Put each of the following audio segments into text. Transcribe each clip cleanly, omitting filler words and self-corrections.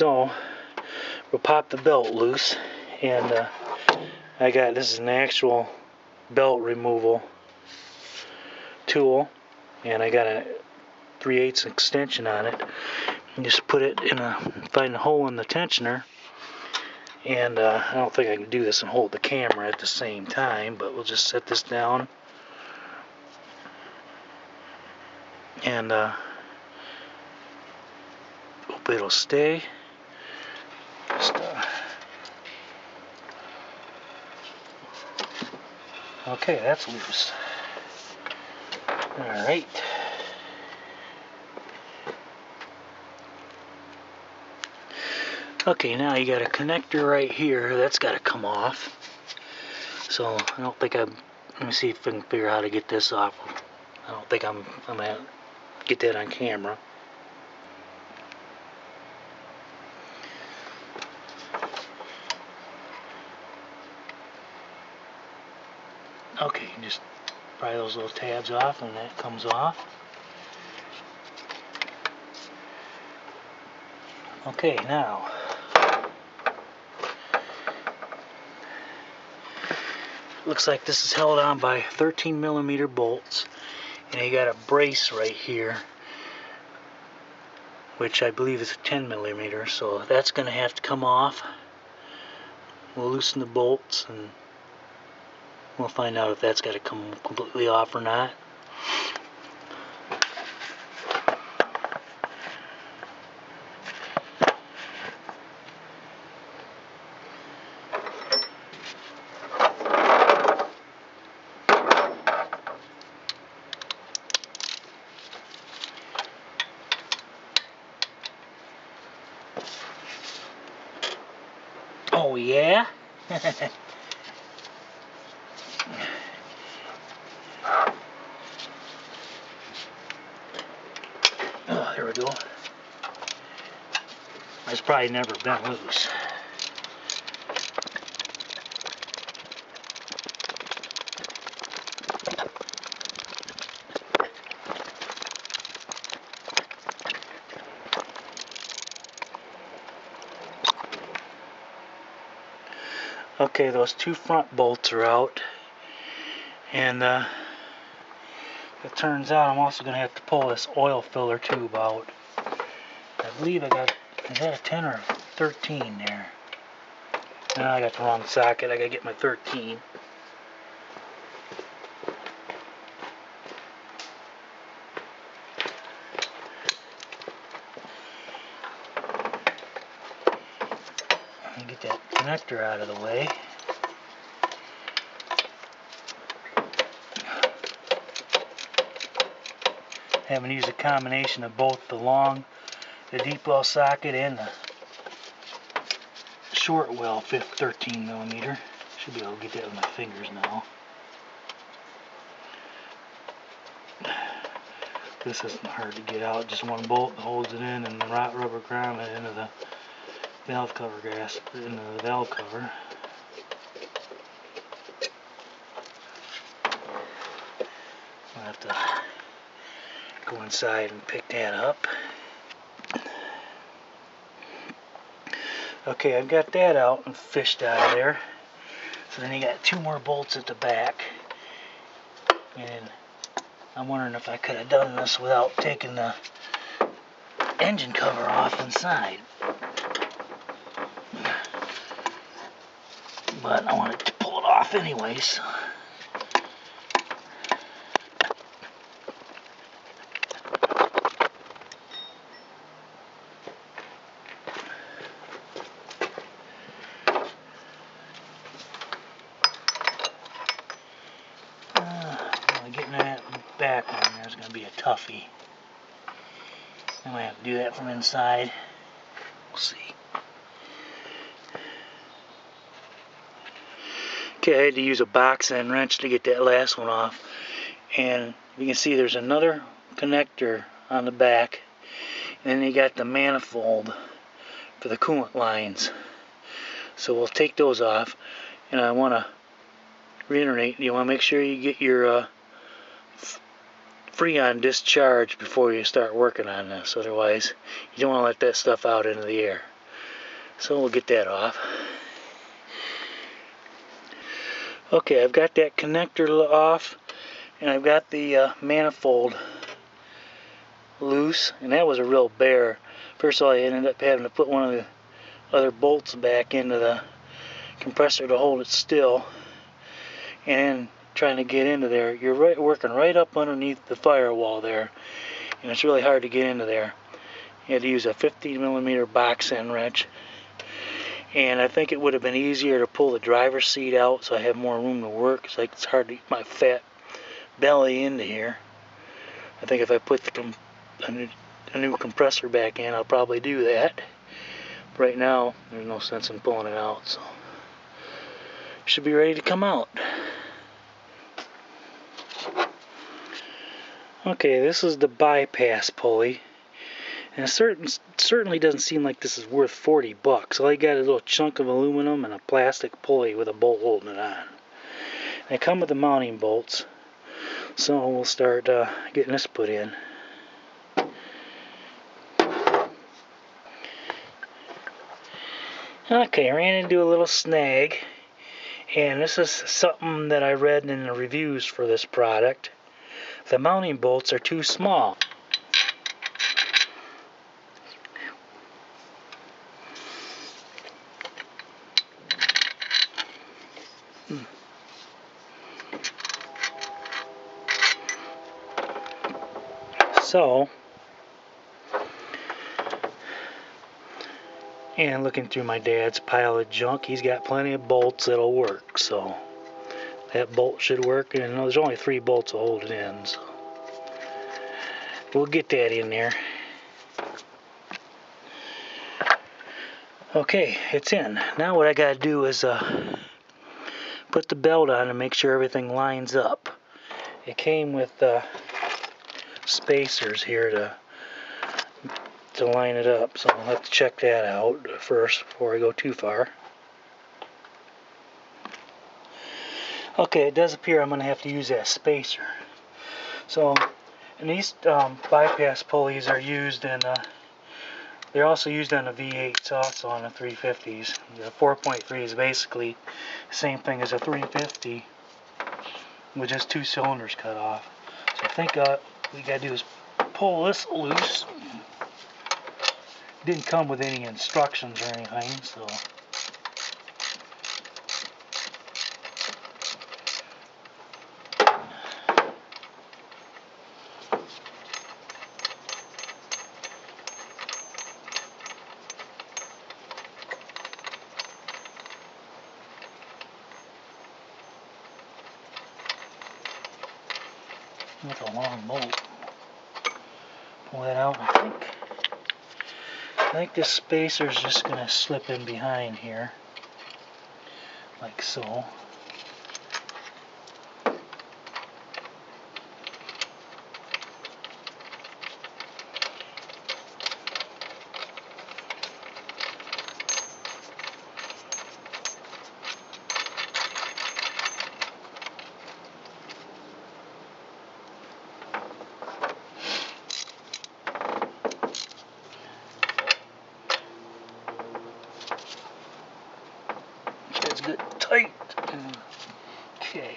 So we'll pop the belt loose, and this is an actual belt removal tool, and I got a 3/8 extension on it. And just put it in find a hole in the tensioner, and I don't think I can do this and hold the camera at the same time, but we'll just set this down, and hope it'll stay. Okay, that's loose. Alright. Okay, now you got a connector right here. That's got to come off. So I don't think let me see if I can figure out how to get this off. I don't think I'm going to get that on camera. Okay, you just pry those little tabs off and that comes off. Okay, now looks like this is held on by 13mm bolts, and you got a brace right here, which I believe is a 10mm, so that's going to have to come off. We'll loosen the bolts and we'll find out if that's got to come completely off or not. Oh yeah? Oh, there we go. It's probably never been loose. Okay, those two front bolts are out, and it turns out I'm also going to have to pull this oil filler tube out. I believe I got, is that a 10 or 13 there? No, I got the wrong socket. I got to get my 13. Get that connector out of the way. Having to use a combination of both the deep well socket and the short well 13mm. Should be able to get that with my fingers now. This isn't hard to get out. Just one bolt holds it in, and the rubber grommet into the valve cover into the valve cover. I'll have to go inside and pick that up. Okay, I've got that out and fished out of there. So then you got two more bolts at the back, and I'm wondering if I could have done this without taking the engine cover off inside. But I wanted to pull it off anyways. Getting that back on there is going to be a toughie. I might have to do that from inside. We'll see. Okay, I had to use a box end wrench to get that last one off. And you can see there's another connector on the back. And then you got the manifold for the coolant lines. So we'll take those off. And I want to reiterate, you want to make sure you get your Freon discharge before you start working on this. Otherwise, you don't want to let that stuff out into the air. So we'll get that off. Okay, I've got that connector off, and I've got the manifold loose, and that was a real bear. First of all, I ended up having to put one of the other bolts back into the compressor to hold it still, and trying to get into there, you're working right up underneath the firewall there, and it's really hard to get into there. You had to use a 15mm box end wrench, and I think it would have been easier to pull the driver's seat out so I have more room to work. It's hard to get my fat belly into here. I think if I put a new compressor back in, I'll probably do that. Right now, there's no sense in pulling it out, so it should be ready to come out. Okay, this is the bypass pulley, and it certainly doesn't seem like this is worth 40 bucks. All you got is a little chunk of aluminum and a plastic pulley with a bolt holding it on. They come with the mounting bolts, so we'll start getting this put in. Okay, ran into a little snag, and this is something that I read in the reviews for this product. The mounting bolts are too small. So, and looking through my dad's pile of junk, he's got plenty of bolts that'll work, so that bolt should work, and there's only 3 bolts to hold it in, so we'll get that in there. Okay, it's in. Now what I gotta do is put the belt on and make sure everything lines up. It came with spacers here to line it up, so I'll have to check that out first before I go too far. Okay, it does appear I'm going to have to use that spacer. So, and these bypass pulleys are used in, they're also used on the V8s, also on the 350s. The 4.3 is basically the same thing as a 350 with just 2 cylinders cut off. So I think what we got to do is pull this loose. Didn't come with any instructions or anything, so that's a long bolt. Pull that out. I think this spacer is just going to slip in behind here, like so. That's good, tight. Okay.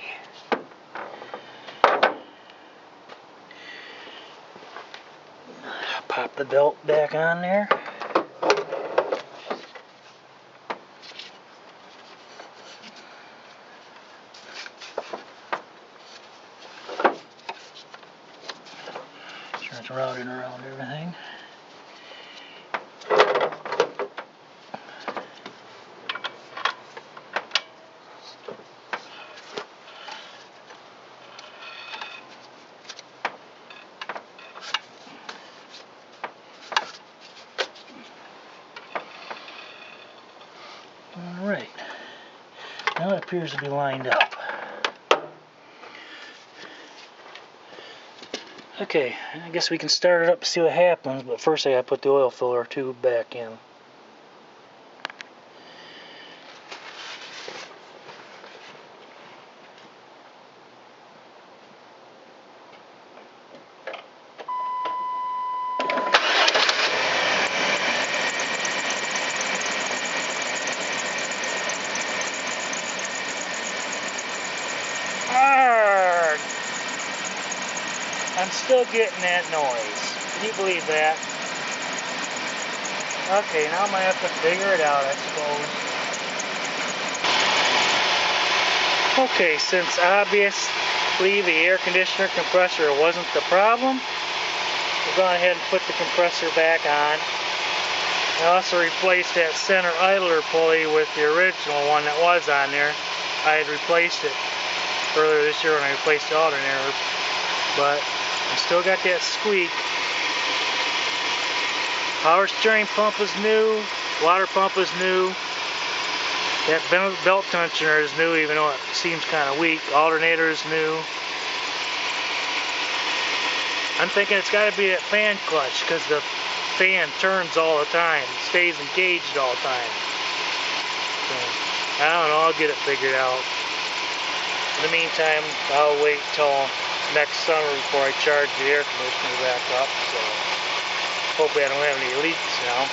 Pop the belt back on there. Sure it's routed around everything. Alright, now it appears to be lined up. Okay, I guess we can start it up and see what happens, but first I gotta put the oil filler tube back in. Arrgh! I'm still getting that noise. Can you believe that? Okay, now I might have to figure it out, I suppose. Okay, since obviously the air conditioner compressor wasn't the problem, we've gone ahead and put the compressor back on. I also replaced that center idler pulley with the original one that was on there. I had replaced it earlier this year when I replaced the alternator, but I still got that squeak. Power steering pump is new, water pump is new. That belt tensioner is new, even though it seems kind of weak. Alternator is new. I'm thinking it's got to be that fan clutch, because the fan turns all the time, stays engaged all the time. So, I don't know, I'll get it figured out. In the meantime, I'll wait till next summer before I charge the air conditioner back up. So, hopefully I don't have any leaks now.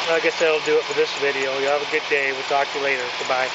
Well, I guess that'll do it for this video. You have a good day. We'll talk to you later. Goodbye.